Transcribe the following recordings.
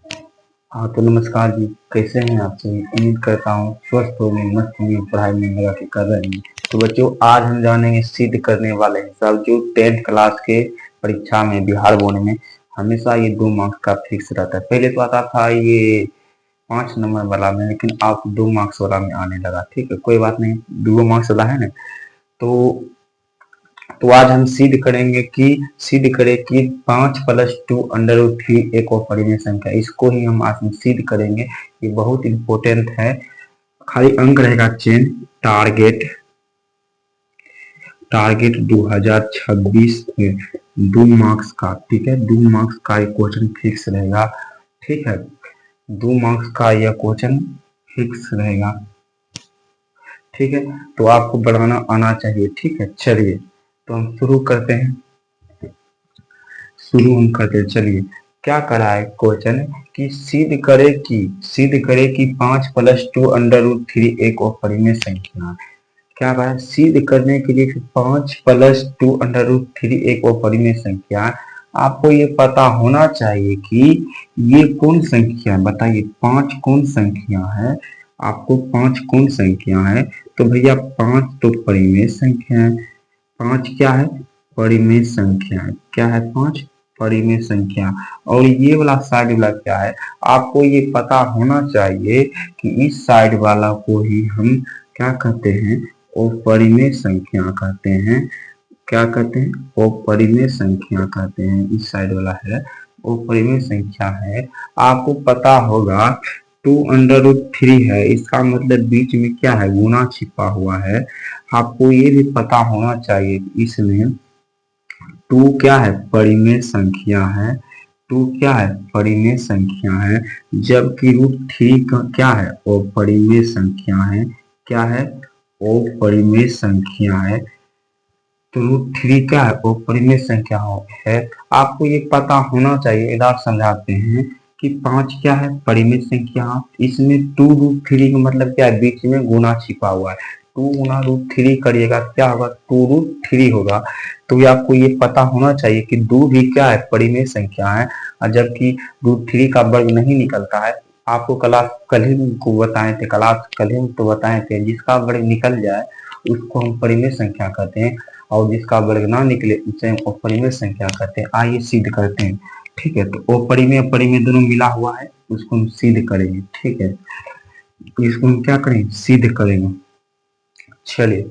हाँ तो नमस्कार जी, कैसे हैं आप सभी। उम्मीद करता हूँ स्वस्थ होंगे, मस्त होंगे, पढ़ाई में लगा के कर रहे हैं। तो बच्चों, आज हम जानेंगे सिद्ध करने वाले हिसाब जो 10th क्लास के परीक्षा में बिहार बोर्ड में हमेशा ये 2 मार्क्स का फिक्स रहता है। पहले तो आता था ये 5 नंबर वाला में, लेकिन अब 2 मार्क्स वाला में आने लगा। ठीक है, कोई बात नहीं, 2 मार्क्स वाला है ना। तो आज हम सिद्ध करें कि 5+2 अंडर रूट 3 एक अपरिमेय संख्या। इसको ही हम आज में सिद्ध करेंगे। ये बहुत इंपॉर्टेंट है। खाली अंक रहेगा चेन। टारगेट टारगेट 2026 में 2 मार्क्स का, ठीक है, 2 मार्क्स का ये क्वेश्चन फिक्स रहेगा। ठीक है, 2 मार्क्स का यह क्वेश्चन फिक्स रहेगा। ठीक है, तो आपको बढ़ाना आना चाहिए। ठीक है, चलिए तो हम शुरू करते हैं। चलिए, क्या करा है क्वेश्चन कि सिद्ध करे कि 5+2 अंडर रूट 3 एक अपरिमेय संख्या है। क्या कहा है, सिद्ध करने के लिए 5+2 अंडर रूट 3 एक अपरिमेय संख्या। आपको ये पता होना चाहिए कि ये कौन संख्या है। बताइए, 5 कौन संख्या है। आपको 5 कौन संख्या है। तो भैया 5 तो परिमेय संख्या है। 5 क्या है, परिमेय संख्या है। क्या है, 5 परिमेय संख्या। और ये वाला साइड वाला क्या है, आपको ये पता होना चाहिए कि इस साइड वाला को ही हम क्या कहते हैं, अपरिमेय संख्या कहते हैं। क्या कहते हैं, अपरिमेय संख्या कहते हैं। इस साइड वाला है अपरिमेय संख्या है। आपको पता होगा 2√3 है, इसका मतलब बीच में क्या है, गुना छिपा हुआ है। आपको ये भी पता होना चाहिए इसमें 2 क्या है, परिमेय संख्या है। 2 क्या है, परिमेय संख्या है। जबकि √3 का क्या है, अपरिमेय संख्या है। क्या है, अपरिमेय संख्या है। तो √3 क्या है, अपरिमेय संख्या है। आपको ये पता होना चाहिए। इधर समझाते हैं कि 5 क्या है, परिमेय संख्या। इसमें 2√3 का मतलब क्या है, बीच में गुना छिपा हुआ है। 2 गुना √3 करिएगा, क्या होगा, 2√3 होगा। तो ये आपको ये पता होना चाहिए कि 2 भी क्या है, परिमेय संख्या है। और जबकि √3 का वर्ग नहीं निकलता है। आपको कल ही को बताए थे, तो बताए थे, जिसका वर्ग निकल जाए उसको हम परिमेय संख्या कहते हैं, और जिसका वर्ग ना निकले उसे हम अपरिमेय संख्या कहते हैं। आइए सिद्ध करते हैं। ठीक है, तो अपरिमेय अपरिमेय दोनों मिला हुआ है, उसको हम सिद्ध करेंगे। ठीक है, इसको हम क्या करेंगे, सिद्ध करेंगे। चलिए,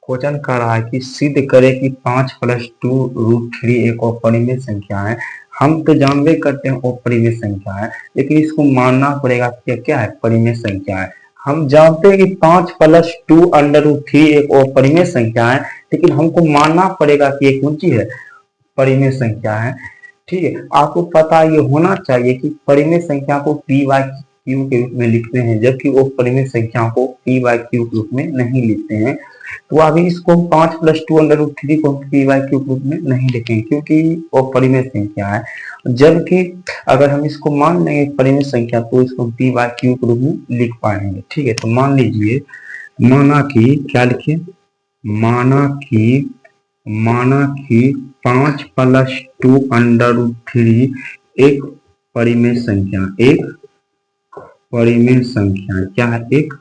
क्वेश्चन कह रहा है कि सिद्ध करे कि 5+2√3 एक अपरिमेय संख्या है। हम तो जानबे करते हैं अपरिमेय संख्या है, लेकिन इसको मानना पड़ेगा कि क्या है, परिमेय संख्या है। हम जानते हैं कि 5+2√3 एक अपरिमेय संख्या है, लेकिन हमको मानना पड़ेगा कि एक कौन चीज है, परिमेय संख्या है। ठीक है, आपको पता ये होना चाहिए कि परिमेय संख्या को पी बाई क्यू के रूप में लिखते हैं, जबकि वो परिमेय संख्या को पी बाई क्यू के रूप में नहीं लिखते हैं। तो अभी इसको 5+2√3 को पी बाई क्यू के रूप में नहीं लिखेंगे, क्योंकि वो परिमेय संख्या है। जबकि अगर हम इसको मान लेंगे परिमेय संख्या, तो इसको पी बाई क्यू के रूप में लिख पाएंगे। ठीक है, तो मान लीजिए, माना कि क्या लिखे, माना कि 5+2√3 एक परिमेय संख्या, क्या है, एक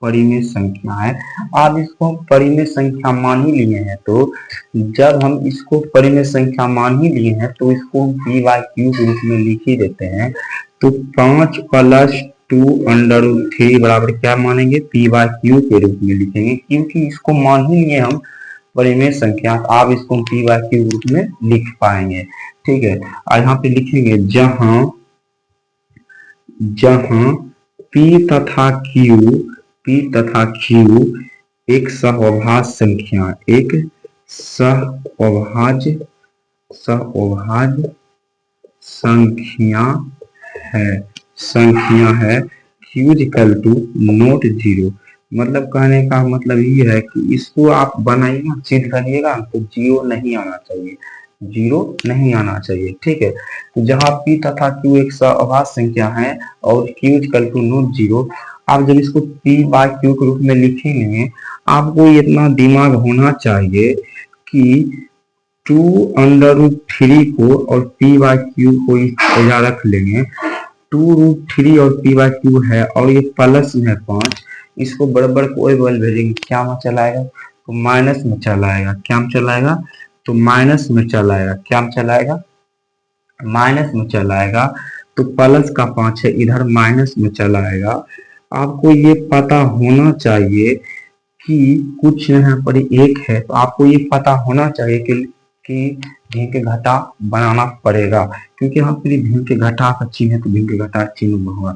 परिमेय संख्या है। आप इसको परिमेय संख्या मान ही लिए हैं, तो जब हम इसको परिमेय संख्या मान ही लिए हैं, तो इसको पी बाई क्यू के रूप में लिख ही देते हैं। तो 5+2√3 बराबर क्या मानेंगे, पी बाई क्यू के रूप में लिखेंगे, क्योंकि इसको मान ही लिए हम परिमेय संख्या। आप इसको पी बाई क्यू रूप में लिख पाएंगे। ठीक है, और यहाँ पे लिखेंगे जहां पी तथा क्यू एक सहअभाज्य संख्या है q equal to not zero. मतलब कहने का मतलब ये है कि इसको आप बनाइएगा, सिद्ध करिएगा, तो जीरो नहीं आना चाहिए। ठीक है, तो जहां पी तथा क्यू एक सहअभाज्य संख्या है और q equal to not zero, आप जब इसको पी बाई क्यू के रूप में लिखेंगे, आपको इतना दिमाग होना चाहिए कि 2√3 को और पी बाई क्यू को इधर रख लेंगे। 2√3 और पी बाई क्यू है और ये प्लस में है 5, इसको बराबर कोई बल भेजेंगे क्या में चलाएगा, तो माइनस में चलाएगा। क्या में चलाएगा, तो माइनस में चलाएगा। क्या में चलाएगा, माइनस में चलाएगा। तो प्लस का 5 है, इधर माइनस में चलाएगा। आपको ये पता होना चाहिए कि कुछ यहाँ पर एक है, तो आपको ये पता होना चाहिए कि भिन्न के घटा बनाना पड़ेगा, क्योंकि यहाँ पर भिन्न के घटा का चिन्ह है, तो भिन्न के घटा चिन्ह होगा।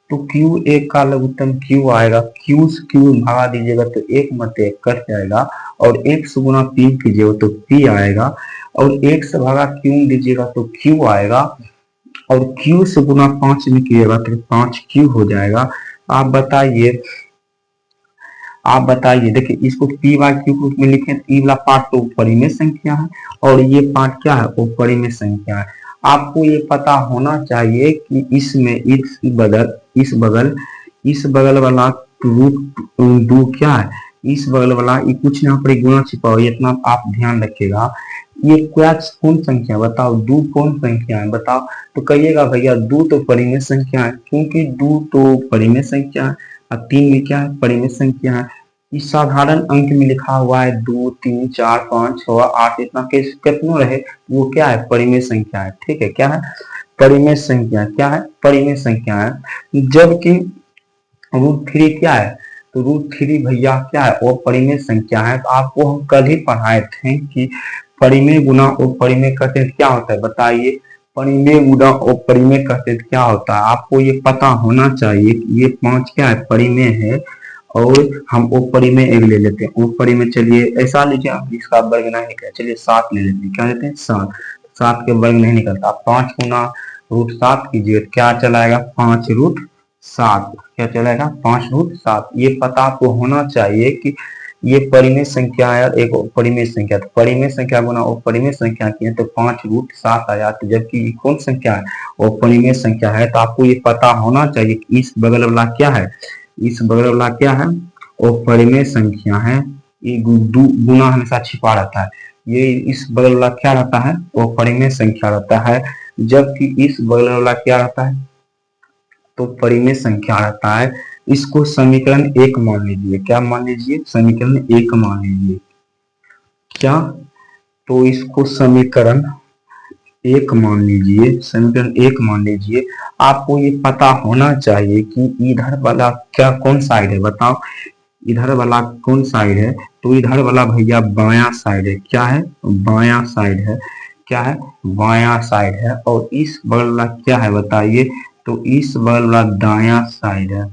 तो क्यू एक का लघुत्तम क्यू आएगा, क्यू से क्यू भागा दीजिएगा तो एक मत एक कट जाएगा, और एक से गुना पी कीजिएगा तो पी आएगा, और एक से भागा क्यू दीजिएगा तो क्यू आएगा, और क्यू से गुना 5 में कीजिएगा तो 5 क्यू हो जाएगा। आप बताइए, देखिए इसको पी बाई क्यू रूप में लिखे, ई वाला पार्ट तो परिमेय संख्या है और ये पार्ट क्या है, वो परिमेय संख्या है। आपको ये पता होना चाहिए कि इसमें इस बगल वाला रूट 2 क्या है, इस बगल वाला ये कुछ यहाँ पर गुना छिपा हुआ है, इतना आप ध्यान रखिएगा। ये क्या कौन संख्या बताओ, 2 कौन संख्या है बताओ, तो कहिएगा भैया 2 तो परिमेय संख्या है, क्योंकि 2 तो परिमेय संख्या है और 3 भी क्या है, परिमेय संख्या है। इस साधारण अंक में लिखा हुआ है 2 3 4 5 6 8, इतना कितना रहे, वो क्या है, परिमेय संख्या है। ठीक है, क्या है, परिमेय संख्या। क्या है, परिमेय संख्या है। जबकि √3 क्या है, तो √3 भैया क्या है, वो परिमेय संख्या है। तो आपको हम कल ही पढ़ाए थे कि परिमेय गुना अपरिमेय करते क्या होता है, बताइए, परिमेय गुना अपरिमेय करते क्या होता है। आपको ये पता होना चाहिए कि ये 5 क्या है, परिमेय है, और हम अपरिमेय एक ले लेते हैं। अपरिमेय चलिए ऐसा लीजिए, इसका वर्ग नहीं निकला, चलिए 7 ले लेते हैं। क्या लेते हैं, 7। 7 के वर्ग नहीं निकलता, 5 गुना √7 कीजिए, क्या चलाएगा, 5√7। क्या चलेगा, 5√7। ये पता आपको होना चाहिए कि ये परिमेय संख्या है और एक परिमेय संख्या, तो परिमेय संख्या गुना अपरिमेय संख्या की है तो 5√7 आया। तो जबकि कौन संख्या है, वो परिमेय संख्या है। तो आपको ये पता होना चाहिए कि इस बगल वाला क्या है, इस बगल वाला क्या है, वो परिमेय संख्या है। ये गुना हमेशा छिपा रहता है, ये इस बगल वाला क्या रहता है, वो परिमेय संख्या रहता है। जबकि इस बगल वाला क्या रहता है, तो परिमेय संख्या रहता है। इसको समीकरण 1 मान लीजिए। क्या मान लीजिए, समीकरण 1 मान लीजिए। क्या, तो इसको समीकरण 1 मान लीजिए, समीकरण 1 मान लीजिए। आपको ये पता होना चाहिए कि इधर वाला क्या कौन साइड है, बताओ, इधर वाला कौन साइड है, तो इधर वाला भैया बायां साइड है। क्या है, बायां साइड है। क्या है, बायां साइड है। और इस बगल वाला क्या है बताइए, तो इस बगल वाला दायां साइड है।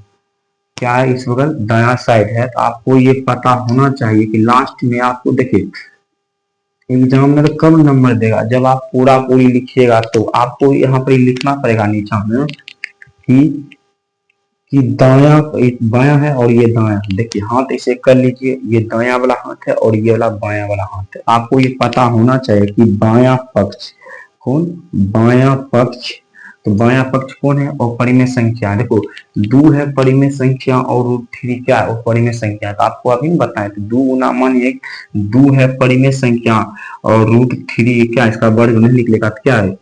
क्या है, इस बगल दायां साइड है। तो आपको ये पता होना चाहिए कि लास्ट में आपको देखिए एग्जामिनर कब नंबर देगा, जब आप पूरा पूरी लिखिएगा। तो आपको यहाँ पर लिखना पड़ेगा नीचा में कि दाया बायां है और ये दाया। देखिए हाथ इसे कर लीजिए, ये दाया वाला हाथ है और ये वाला बायां वाला हाथ है। आपको ये पता होना चाहिए कि बायां पक्ष कौन, बायां पक्ष, तो बायां पक्ष कौन है, और परिमेय संख्या। देखो 2 है परिमेय संख्या और √3 क्या है, वो परिमेय संख्या। तो आपको अभी बताए तो 2 गुना मान 1, 2 है परिमेय संख्या और √3 क्या, इसका वर्ग नहीं निकलेगा तो क्या है,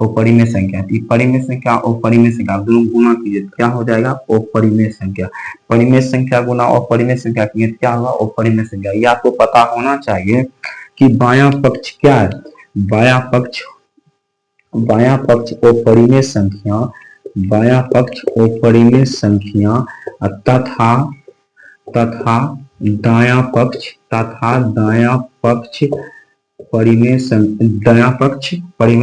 वो परिमेय संख्या। परिमेय संख्या और परिमेय संख्या दोनों गुना कीजिए क्या हो जाएगा, वो परिमेय संख्या। परिमेय संख्या गुना और परिमेय संख्या कीजिए क्या होगा, वो परिमेय संख्या। ये आपको पता होना चाहिए कि बायां पक्ष क्या है, बायां पक्ष और परिमेय संख्या, बायां पक्ष और परिमेय संख्या तथा दायां पक्ष परिमेय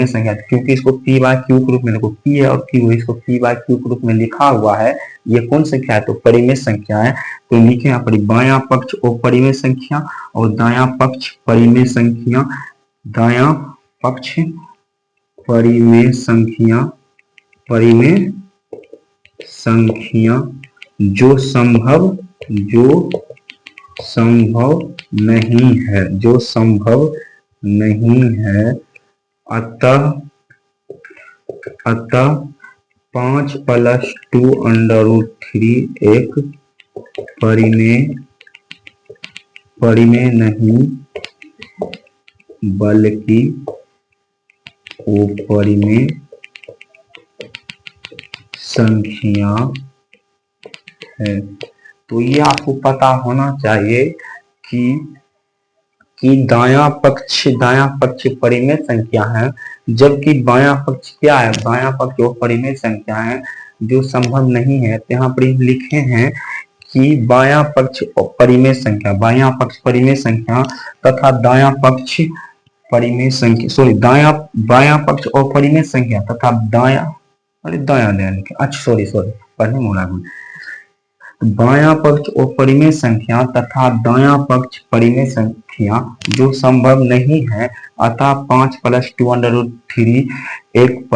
संख्या। क्योंकि इसको पी बाई क्यू के रूप में, देखो पी है और क्यू है, इसको पी बाई क्यू के रूप में लिखा हुआ है। ये कौन संख्या है, तो परिमेय संख्या है। तो लिखे यहाँ पर बायां पक्ष और परिमेय संख्या और दायां पक्ष परिमेय संख्या, दायां पक्ष परिमेय संख्या जो संभव नहीं है, अतः 5 + 2√3 एक परिमेय नहीं बल्कि अपरिमेय संख्या है। तो ये आपको पता होना चाहिए कि दायां पक्ष परिमेय संख्या है, जबकि बायां पक्ष क्या है, बायां पक्ष वो परिमेय संख्या है जो संभव नहीं है। तो यहाँ पर लिखे हैं कि बायां पक्ष परिमेय संख्या, बायां पक्ष परिमेय संख्या तथा दायां पक्ष परिमेय संख्या, सॉरी बायां पक्ष अपरिमेय संख्या तथा दायां, अरे दायां नहीं लिखे, अच्छा सॉरी पढ़ने में भूल, बायां पक्ष अपरिमेय संख्या तथा दायां पक्ष परिमेय संख्या जो संभव नहीं है, अतः 5 + 2√3 एक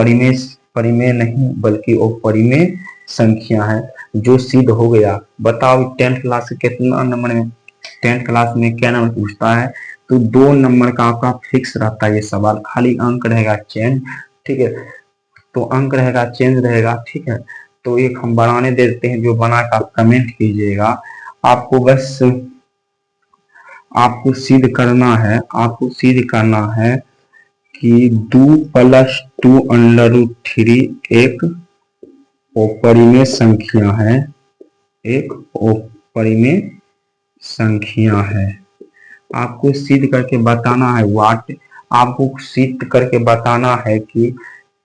परिमेय नहीं बल्कि अपरिमेय संख्या है, जो सिद्ध हो गया। बताओ 10th क्लास के कितना नंबर में, 10th क्लास में क्या नंबर पूछता है, तो 2 नंबर का आपका फिक्स रहता है ये सवाल, खाली अंक रहेगा चेंज, ठीक है, तो अंक रहेगा चेंज रहेगा, ठीक है। तो एक हम बनाने देते हैं, जो बना के आप कमेंट कीजिएगा। आपको बस आपको सिद्ध करना है, आपको सिद्ध करना है कि 2 + 2√3 एक अपरिमेय संख्या है, एक अपरिमेय संख्या है। आपको सिद्ध करके बताना है, आपको सिद्ध करके बताना है कि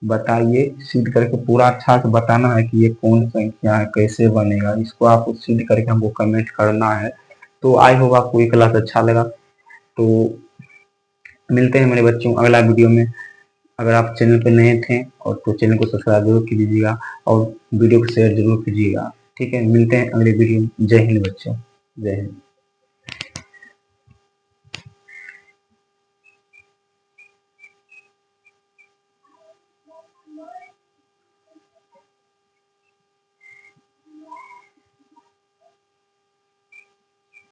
बताइए, सिद्ध करके पूरा अच्छा से बताना है कि ये कौन संख्या है, कैसे बनेगा, इसको आपको सिद्ध करके हमको कमेंट करना है। तो आई होप आपको ये क्लास अच्छा लगा। तो मिलते हैं मेरे बच्चों अगला वीडियो में। अगर आप चैनल पर नए थे और तो चैनल को सब्सक्राइब जरूर कीजिएगा और वीडियो को शेयर जरूर कीजिएगा, ठीक है। मिलते हैं अगले वीडियो में। जय हिंद बच्चों, जय हिंद।